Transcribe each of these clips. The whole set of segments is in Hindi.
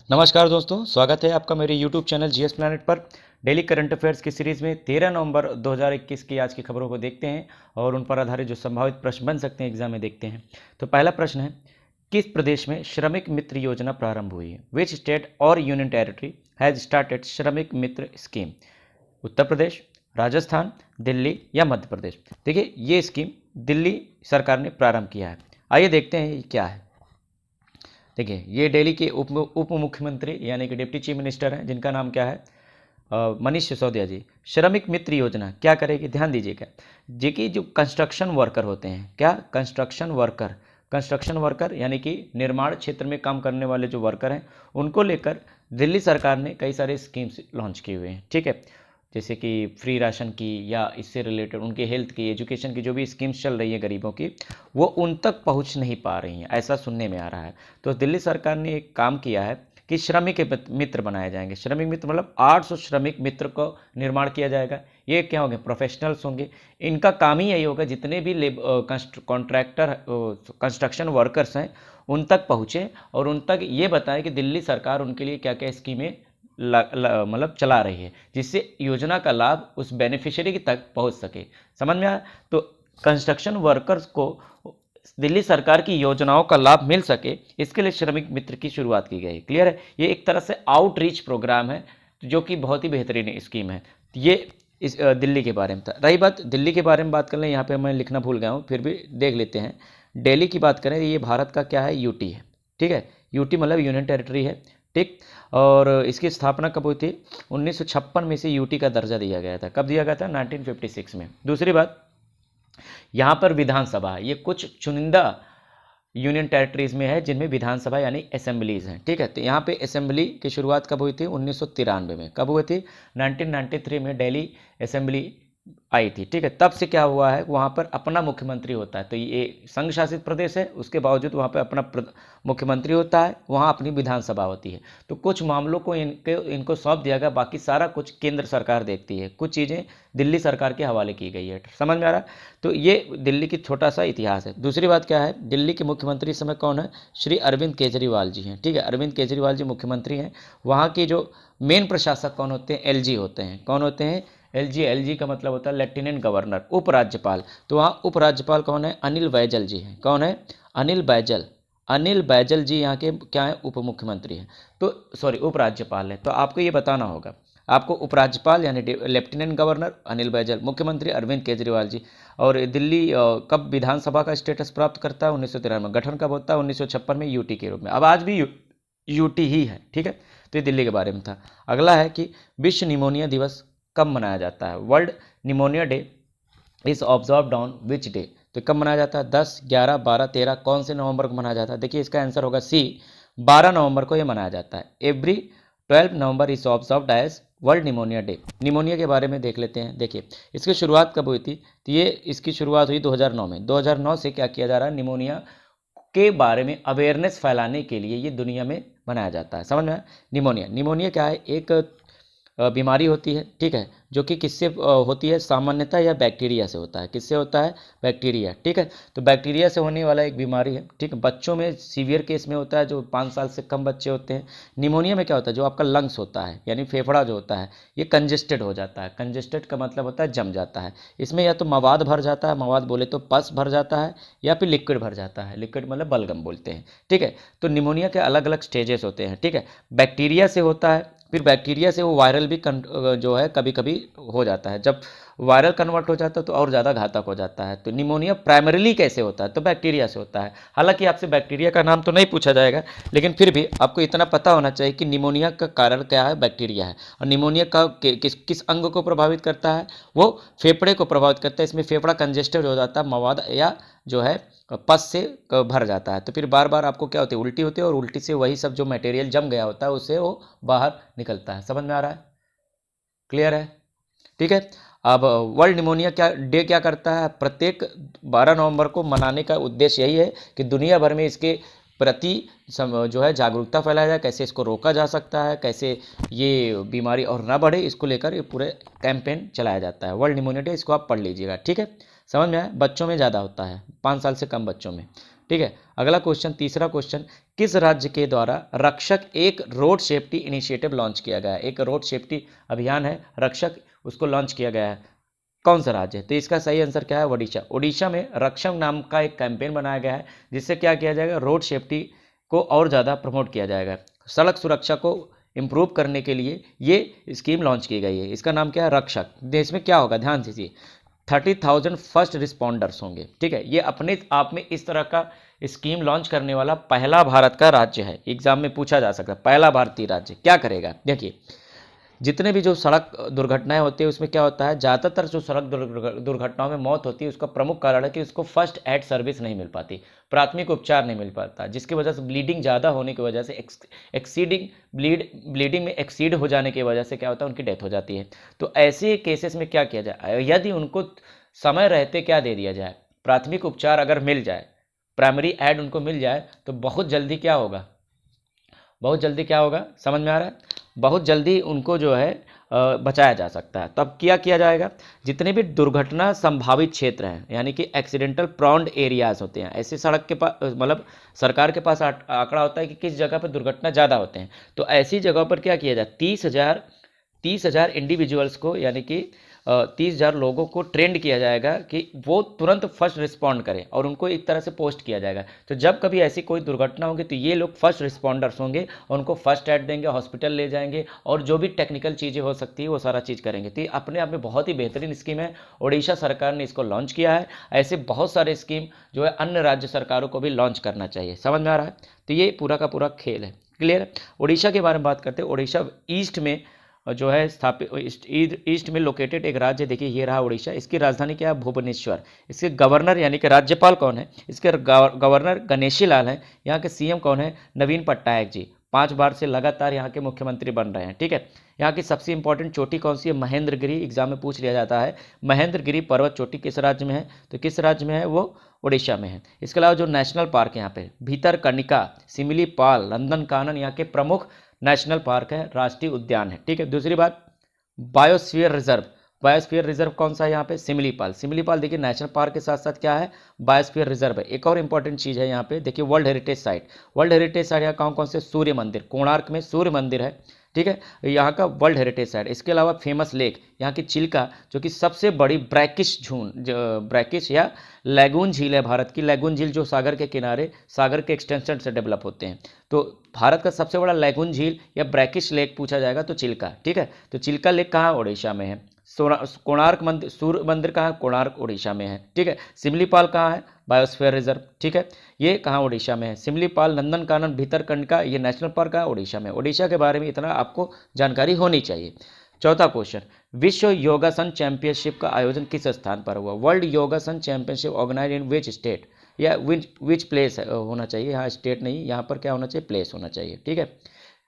नमस्कार दोस्तों, स्वागत है आपका मेरे YouTube चैनल जीएस प्लैनेट पर। डेली करंट अफेयर्स की सीरीज़ में 13 नवंबर 2021 की आज की खबरों को देखते हैं और उन पर आधारित जो संभावित प्रश्न बन सकते हैं एग्जाम में देखते हैं। तो पहला प्रश्न है, किस प्रदेश में श्रमिक मित्र योजना प्रारंभ हुई है? विच स्टेट और यूनियन टेरिटरी हैज स्टार्टेड श्रमिक मित्र स्कीम? उत्तर प्रदेश, राजस्थान, दिल्ली या मध्य प्रदेश? देखिए, ये स्कीम दिल्ली सरकार ने प्रारंभ किया है। आइए देखते हैं ये क्या है। देखिए, ये दिल्ली के उप मुख्यमंत्री यानी कि डिप्टी चीफ मिनिस्टर हैं, जिनका नाम क्या है? मनीष सिसोदिया जी। श्रमिक मित्र योजना क्या करेगी? ध्यान दीजिएगा, जे कि जो कंस्ट्रक्शन वर्कर होते हैं, क्या कंस्ट्रक्शन वर्कर यानी कि निर्माण क्षेत्र में काम करने वाले जो वर्कर हैं, उनको लेकर दिल्ली सरकार ने कई सारे स्कीम्स लॉन्च किए हुए हैं। ठीक है, जैसे कि फ्री राशन की या इससे रिलेटेड उनके हेल्थ की, एजुकेशन की जो भी स्कीम्स चल रही है गरीबों की, वो उन तक पहुंच नहीं पा रही हैं, ऐसा सुनने में आ रहा है। तो दिल्ली सरकार ने एक काम किया है कि श्रमिक मित्र बनाए जाएंगे। श्रमिक मित्र मतलब 800 श्रमिक मित्र को निर्माण किया जाएगा। ये क्या होंगे? प्रोफेशनल्स होंगे। इनका काम ही यही होगा, जितने भी कॉन्ट्रैक्टर कंस्ट्रक्शन वर्कर्स हैं उन तक पहुँचें और उन तक ये बताएं कि दिल्ली सरकार उनके लिए क्या क्या स्कीमें मतलब चला रही है, जिससे योजना का लाभ उस बेनिफिशियरी तक पहुंच सके। समझ में आया? तो कंस्ट्रक्शन वर्कर्स को दिल्ली सरकार की योजनाओं का लाभ मिल सके, इसके लिए श्रमिक मित्र की शुरुआत की गई। क्लियर है? ये एक तरह से आउटरीच प्रोग्राम है जो कि बहुत ही बेहतरीन स्कीम है। ये इस दिल्ली के बारे में था। रही बात दिल्ली के बारे में बात कर लें, यहाँ पे मैं लिखना भूल गया हूँ, फिर भी देख लेते हैं। दिल्ली की बात करें, ये भारत का क्या है? यूटी है। ठीक है, यूटी मतलब यूनियन टेरिटरी है। ठीक, और इसकी स्थापना कब हुई थी? 1956 में से यूटी का दर्जा दिया गया था। कब दिया गया था? 1956 में। दूसरी बात, यहाँ पर विधानसभा, ये कुछ चुनिंदा यूनियन टेरिटरीज में है जिनमें विधानसभा यानी असेंबलीज हैं। ठीक है, तो यहाँ पे असेंबली की शुरुआत कब हुई थी? 1993 में। कब हुई थी? 1993 में दिल्ली असेंबली आई थी। ठीक है, तब से क्या हुआ है, वहाँ पर अपना मुख्यमंत्री होता है। तो ये संघ शासित प्रदेश है, उसके बावजूद वहाँ पर अपना मुख्यमंत्री होता है, वहाँ अपनी विधानसभा होती है। तो कुछ मामलों को इनको सौंप दिया गया, बाकी सारा कुछ केंद्र सरकार देखती है, कुछ चीज़ें दिल्ली सरकार के हवाले की गई है। समझ में आ रहा है? तो ये दिल्ली की छोटा सा इतिहास है। दूसरी बात क्या है, दिल्ली के मुख्यमंत्री इस समय कौन है? श्री अरविंद केजरीवाल जी हैं। ठीक है, अरविंद केजरीवाल जी मुख्यमंत्री हैं। वहाँ के जो मेन प्रशासक कौन होते हैं? एलजी होते हैं। कौन होते हैं? एलजी। एलजी का मतलब होता है लेफ्टिनेंट गवर्नर, उपराज्यपाल। तो वहाँ उपराज्यपाल कौन है? अनिल बैजल जी हैं। कौन है? अनिल बैजल। अनिल बैजल जी यहाँ के क्या है? उप मुख्यमंत्री हैं। तो सॉरी, उपराज्यपाल है। तो आपको ये बताना होगा, आपको उपराज्यपाल यानी लेफ्टिनेंट गवर्नर अनिल बैजल, मुख्यमंत्री अरविंद केजरीवाल जी। और दिल्ली कब विधानसभा का स्टेटस प्राप्त करता है? 1993 में। गठन कब होता है? 1956 में, यूटी के रूप में। अब आज भी यूटी ही है। ठीक है, तो ये दिल्ली के बारे में था। अगला है कि विश्व निमोनिया दिवस कब मनाया जाता है? World pneumonia day is observed on which day? तो कब मनाया जाता है? 10, 11, 12, 13, कौन से नवंबर को मनाया जाता है? देखिए, इसका आंसर होगा सी, 12 नवंबर को यह मनाया जाता है। Every 12 November is observed as world pneumonia day. Pneumonia के बारे में देख लेते हैं। देखिए, इसकी शुरुआत कब हुई थी? तो ये इसकी शुरुआत हुई 2009 में। 2009 से क्या किया जा रहा है? निमोनिया के बारे में अवेयरनेस फैलाने के लिए ये दुनिया में बनाया जाता है। समझ में आया? निमोनिया, निमोनिया क्या है? एक बीमारी होती है। ठीक है, जो कि किससे होती है? सामान्यतः यह बैक्टीरिया से होता है। किससे होता है? बैक्टीरिया। ठीक है, तो बैक्टीरिया से होने वाला एक बीमारी है। ठीक है, बच्चों में सीवियर केस में होता है, जो 5 साल से कम बच्चे होते हैं। निमोनिया में क्या होता है? जो आपका लंग्स होता है यानी फेफड़ा जो होता है, ये कंजेस्टेड हो जाता है। कंजेस्टेड का मतलब होता है जम जाता है। इसमें या तो मवाद भर जाता है, मवाद बोले तो पस भर जाता है, या फिर लिक्विड भर जाता है। लिक्विड मतलब बलगम बोलते हैं। ठीक है, तो निमोनिया के अलग अलग स्टेजेस होते हैं। ठीक है, बैक्टीरिया से होता है, फिर बैक्टीरिया से वो वायरल भी जो है कभी कभी हो जाता है। जब वायरल कन्वर्ट हो जाता है तो और ज़्यादा घातक हो जाता है। तो निमोनिया प्राइमरीली कैसे होता है? तो बैक्टीरिया से होता है। हालांकि आपसे बैक्टीरिया का नाम तो नहीं पूछा जाएगा, लेकिन फिर भी आपको इतना पता होना चाहिए कि निमोनिया का कारण क्या है? बैक्टीरिया है। और निमोनिया का किस अंग को प्रभावित करता है? वो फेफड़े को प्रभावित करता है। इसमें फेफड़ा कंजेस्टेड हो जाता है, मवाद या जो है पस से भर जाता है। तो फिर बार बार आपको क्या होती है? उल्टी होती है, और उल्टी से वही सब जो मटेरियल जम गया होता है उससे वो बाहर निकलता है। समझ में आ रहा है? क्लियर है? ठीक है, अब वर्ल्ड निमोनिया क्या डे क्या करता है? प्रत्येक 12 नवंबर को मनाने का उद्देश्य यही है कि दुनिया भर में इसके प्रति जो है जागरूकता फैलाया जाए, कैसे इसको रोका जा सकता है, कैसे ये बीमारी और ना बढ़े, इसको लेकर ये पूरे कैंपेन चलाया जाता है। वर्ल्ड निमोनिया डे, इसको आप पढ़ लीजिएगा। ठीक है, समझ में आया? बच्चों में ज़्यादा होता है, 5 साल से कम बच्चों में। ठीक है, अगला क्वेश्चन, तीसरा क्वेश्चन, किस राज्य के द्वारा रक्षक एक रोड सेफ्टी इनिशिएटिव लॉन्च किया गया है? एक रोड सेफ्टी अभियान है रक्षक, उसको लॉन्च किया गया है, कौन सा राज्य है? तो इसका सही आंसर क्या है? ओडिशा। ओडिशा में रक्षक नाम का एक कैंपेन बनाया गया है जिससे क्या किया जाएगा, रोड सेफ्टी को और ज़्यादा प्रमोट किया जाएगा। सड़क सुरक्षा को इम्प्रूव करने के लिए ये स्कीम लॉन्च की गई है। इसका नाम क्या है? रक्षक। देश में क्या होगा, ध्यान दीजिए, 30,000 फर्स्ट रिस्पॉन्डर्स होंगे। ठीक है, ये अपने आप में इस तरह का स्कीम लॉन्च करने वाला पहला भारत का राज्य है। एग्जाम में पूछा जा सकता है, पहला भारतीय राज्य क्या करेगा। देखिए, जितने भी जो सड़क दुर्घटनाएं होती है उसमें क्या होता है, ज़्यादातर जो सड़क दुर्घटनाओं में मौत होती है उसका प्रमुख कारण है कि उसको फर्स्ट एड सर्विस नहीं मिल पाती, प्राथमिक उपचार नहीं मिल पाता, जिसकी वजह से ब्लीडिंग ज़्यादा होने की वजह से ब्लीडिंग में एक्सीड हो जाने की वजह से क्या होता है, उनकी डेथ हो जाती है। तो ऐसे केसेस में क्या किया जाए, यदि उनको समय रहते क्या दे दिया जाए, प्राथमिक उपचार अगर मिल जाए, प्राइमरी एड उनको मिल जाए, तो बहुत जल्दी क्या होगा, बहुत जल्दी क्या होगा, समझ में आ रहा है, बहुत जल्दी उनको जो है बचाया जा सकता है। तब क्या किया जाएगा, जितने भी दुर्घटना संभावित क्षेत्र हैं, यानी कि एक्सीडेंटल प्रॉन्ड एरियाज होते हैं, ऐसे सड़क के पास मतलब सरकार के पास आंकड़ा होता है कि किस जगह पर दुर्घटना ज़्यादा होते हैं, तो ऐसी जगह पर क्या किया जाए, 30,000 इंडिविजुअल्स को, यानी कि 30,000 लोगों को ट्रेंड किया जाएगा कि वो तुरंत फर्स्ट रिस्पॉन्ड करें और उनको एक तरह से पोस्ट किया जाएगा। तो जब कभी ऐसी कोई दुर्घटना होगी तो ये लोग फर्स्ट रिस्पॉन्डर्स होंगे और उनको फर्स्ट एड देंगे, हॉस्पिटल ले जाएंगे और जो भी टेक्निकल चीज़ें हो सकती है वो सारा चीज़ करेंगे। तो ये अपने आप में बहुत ही बेहतरीन स्कीम है, ओडिशा सरकार ने इसको लॉन्च किया है। ऐसे बहुत सारे स्कीम जो है अन्य राज्य सरकारों को भी लॉन्च करना चाहिए। समझ में आ रहा है? तो ये पूरा का पूरा खेल है। क्लियर है? ओडिशा के बारे में बात करते हैं। ओडिशा ईस्ट में जो है स्थापित, ईस्ट में लोकेटेड एक राज्य। देखिए ये रहा उड़ीसा, इसकी राजधानी क्या है, भुवनेश्वर। इसके गवर्नर यानी कि राज्यपाल कौन है, इसके गवर्नर गणेशी लाल हैं। यहाँ के सीएम कौन है, नवीन पटनायक जी, 5 बार से लगातार यहाँ के मुख्यमंत्री बन रहे हैं। ठीक है, यहाँ की सबसे इंपॉर्टेंट चोटी कौन सी है, महेंद्रगिरी, एग्जाम में पूछ लिया जाता है। महेंद्रगिरी पर्वत चोटी किस राज्य में है, तो किस राज्य में है, वो उड़ीसा में है। इसके अलावा जो नेशनल पार्क है यहाँ पे, भीतरकनिका, सिमिलीपाल, नंदनकानन यहाँ के प्रमुख नेशनल पार्क है, राष्ट्रीय उद्यान है। ठीक है, दूसरी बात, बायोस्फीयर रिजर्व। बायोस्फीयर रिजर्व कौन सा है यहाँ पे, सिमिलीपाल। सिमिलीपाल देखिए नेशनल पार्क के साथ साथ क्या है, बायोस्फीयर रिजर्व है। एक और इंपॉर्टेंट चीज़ है यहाँ पे, देखिए world heritage site. World heritage site यहाँ कौन कौन से, सूर्य मंदिर, कोणार्क में सूर्य मंदिर है। ठीक है, यहाँ का वर्ल्ड हेरिटेज साइट। इसके अलावा फेमस लेक, यहाँ की चिल्का, जो कि सबसे बड़ी ब्रैकिश या लैगून झील है भारत की। लैगून झील जो सागर के किनारे, सागर के एक्सटेंशन से डेवलप होते हैं। तो भारत का सबसे बड़ा लैगून झील या ब्रैकिश लेक पूछा जाएगा तो चिल्का। ठीक है, तो चिल्का लेक कहाँ, उड़ीसा में है। कोणार्क मंदिर, सूर्य मंदिर कहाँ, कोणार्क उड़ीसा में है। ठीक है, सिमलीपाल कहाँ है, बायोस्फीयर रिजर्व। ठीक है, ये कहाँ, उड़ीसा में है। सिमलीपाल, नंदनकानन, भीतरकनिका, ये नेशनल पार्क कहाँ, उड़ीसा में। उड़ीसा के बारे में इतना आपको जानकारी होनी चाहिए। चौथा क्वेश्चन, विश्व योगासन चैंपियनशिप का आयोजन किस स्थान पर हुआ। World yogasana championship organize in which state, या विच प्लेस होना चाहिए, यहाँ स्टेट नहीं, यहाँ पर क्या होना चाहिए, प्लेस होना चाहिए। ठीक है,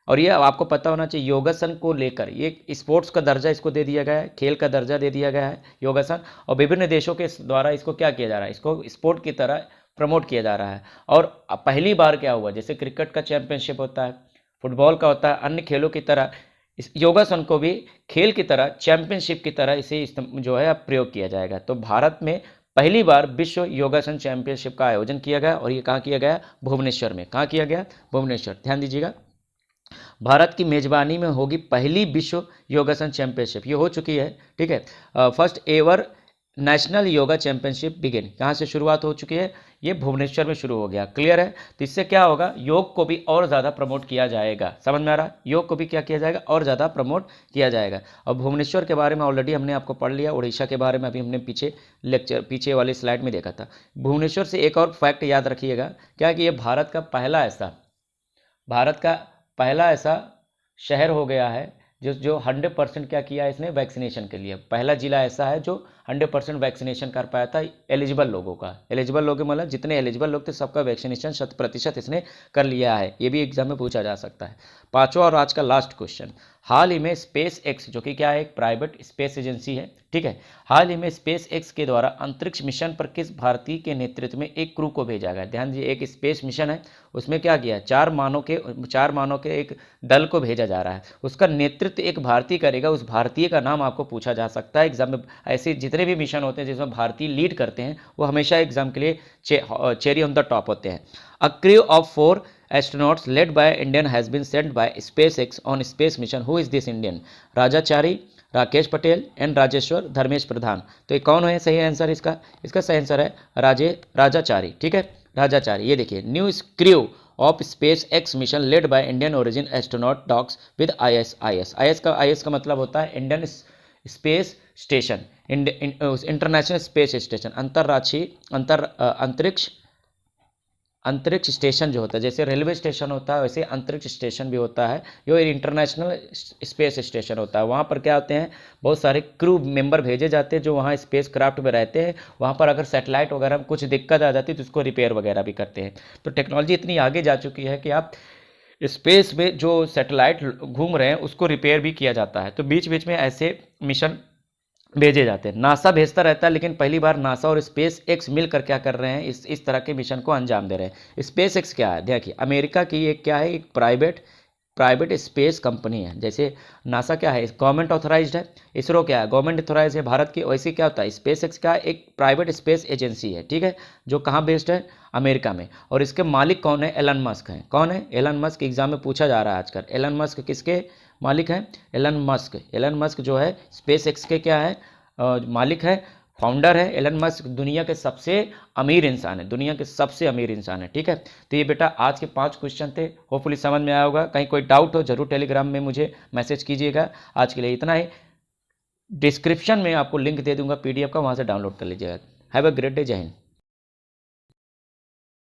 और ये आपको पता होना चाहिए, योगासन को लेकर ये स्पोर्ट्स का दर्जा इसको दे दिया गया है, खेल का दर्जा दे दिया गया है योगासन, और विभिन्न देशों के द्वारा इसको क्या किया जा रहा है, इसको स्पोर्ट की तरह प्रमोट किया जा रहा है। और पहली बार क्या हुआ, जैसे क्रिकेट का चैंपियनशिप होता है, फुटबॉल का होता है, अन्य खेलों की तरह इस योगासन को भी खेल की तरह, चैंपियनशिप की तरह इसे जो है प्रयोग किया जाएगा। तो भारत में पहली बार विश्व योगासन चैंपियनशिप का आयोजन किया गया, और ये कहाँ किया गया, भुवनेश्वर में। कहाँ किया गया, भुवनेश्वर। ध्यान दीजिएगा, भारत की मेजबानी में होगी पहली विश्व योगासन चैंपियनशिप, ये हो चुकी है। ठीक है, first ever national yoga championship begin, कहाँ से शुरुआत हो चुकी है, ये भुवनेश्वर में शुरू हो गया। क्लियर है? तो इससे क्या होगा, योग को भी और ज़्यादा प्रमोट किया जाएगा। समझ में आ रहा, योग को भी क्या किया जाएगा, और ज़्यादा प्रमोट किया जाएगा। और भुवनेश्वर के बारे में ऑलरेडी हमने आपको पढ़ लिया, उड़ीसा के बारे में अभी हमने पीछे वाली स्लाइड में देखा था। भुवनेश्वर से एक और फैक्ट याद रखिएगा, क्या कि ये भारत का पहला ऐसा शहर हो गया है जो 100% क्या किया है इसने, वैक्सीनेशन के लिए। पहला जिला ऐसा है जो 100% वैक्सीनेशन कर पाया था एलिजिबल लोगों का। एलिजिबल लोग मतलब जितने एलिजिबल लोग थे सबका वैक्सीनेशन 100% इसने कर लिया है। ये भी एग्जाम में पूछा जा सकता है। पांचवा और आज का लास्ट क्वेश्चन, हाल ही में स्पेस एक्स, जो कि क्या है, एक प्राइवेट स्पेस एजेंसी है। ठीक है, हाल ही में स्पेस एक्स के द्वारा अंतरिक्ष मिशन पर किस भारतीय के नेतृत्व में एक क्रू को भेजा गया। ध्यान दीजिए, एक स्पेस मिशन है, उसमें क्या किया, 4 मानव के एक दल को भेजा जा रहा है। उसका नेतृत्व एक भारतीय करेगा, उस भारतीय का नाम आपको पूछा जा सकता है एग्जाम में। ऐसे जितने भी मिशन होते हैं जिसमें भारतीय लीड करते हैं वो हमेशा एग्जाम के लिए चेरी ऑन द टॉप होते हैं। A crew of 4 astronauts led by Indian has been sent by SpaceX on space mission. Who is this Indian? Rajachari, Rakesh Patel and Rajeshwar Dharmesh Pradhan. तो ये कौन है सही आंसर इसका? इसका सही आंसर है राजाचारी। ठीक है, राजाचारी। ये देखिए, new crew of space x mission led by Indian origin astronaut talks with IS का मतलब होता है Indian space station, international space station, अंतर्राष्ट्रीय अंतरिक्ष स्टेशन जो होता है, जैसे रेलवे स्टेशन होता है वैसे अंतरिक्ष स्टेशन भी होता है, जो इंटरनेशनल स्पेस स्टेशन होता है। वहाँ पर क्या होते हैं, बहुत सारे क्रू मेंबर भेजे जाते हैं जो वहाँ स्पेस क्राफ्ट में रहते हैं। वहाँ पर अगर सैटेलाइट वगैरह में कुछ दिक्कत आ जाती है तो उसको रिपेयर वगैरह भी करते हैं। तो टेक्नोलॉजी इतनी आगे जा चुकी है कि आप स्पेस में जो सैटेलाइट घूम रहे हैं उसको रिपेयर भी किया जाता है। तो बीच बीच में ऐसे मिशन भेजे जाते हैं, नासा भेजता रहता है, लेकिन पहली बार नासा और स्पेस एक्स मिलकर क्या कर रहे हैं, इस तरह के मिशन को अंजाम दे रहे हैं। स्पेस एक्स क्या है, देखिए अमेरिका की एक क्या है, एक प्राइवेट स्पेस कंपनी है। जैसे नासा क्या है, गवर्नमेंट ऑथराइज्ड है, इसरो क्या है, गवर्नमेंट ऑथराइज है भारत की। वैसे क्या होता है, स्पेस एक्स का एक प्राइवेट स्पेस एजेंसी है, ठीक है, जो कहाँ बेस्ड है, अमेरिका में। और इसके मालिक कौन है, एलन मस्क है। कौन है, एलन मस्क। एग्जाम में पूछा जा रहा है आजकल, एलन मस्क किसके मालिक हैं, एलन मस्क जो है स्पेस एक्स के क्या है, मालिक है, फाउंडर है। एलन मस्क दुनिया के सबसे अमीर इंसान है, दुनिया के सबसे अमीर इंसान है। ठीक है, तो ये बेटा आज के 5 क्वेश्चन थे, होपफुली समझ में आया होगा। कहीं कोई डाउट हो जरूर टेलीग्राम में मुझे मैसेज कीजिएगा। आज के लिए इतना ही। डिस्क्रिप्शन में आपको लिंक दे दूंगा PDF का, वहाँ से डाउनलोड कर लीजिएगा। हैव अ ग्रेट डे, जय हिंद।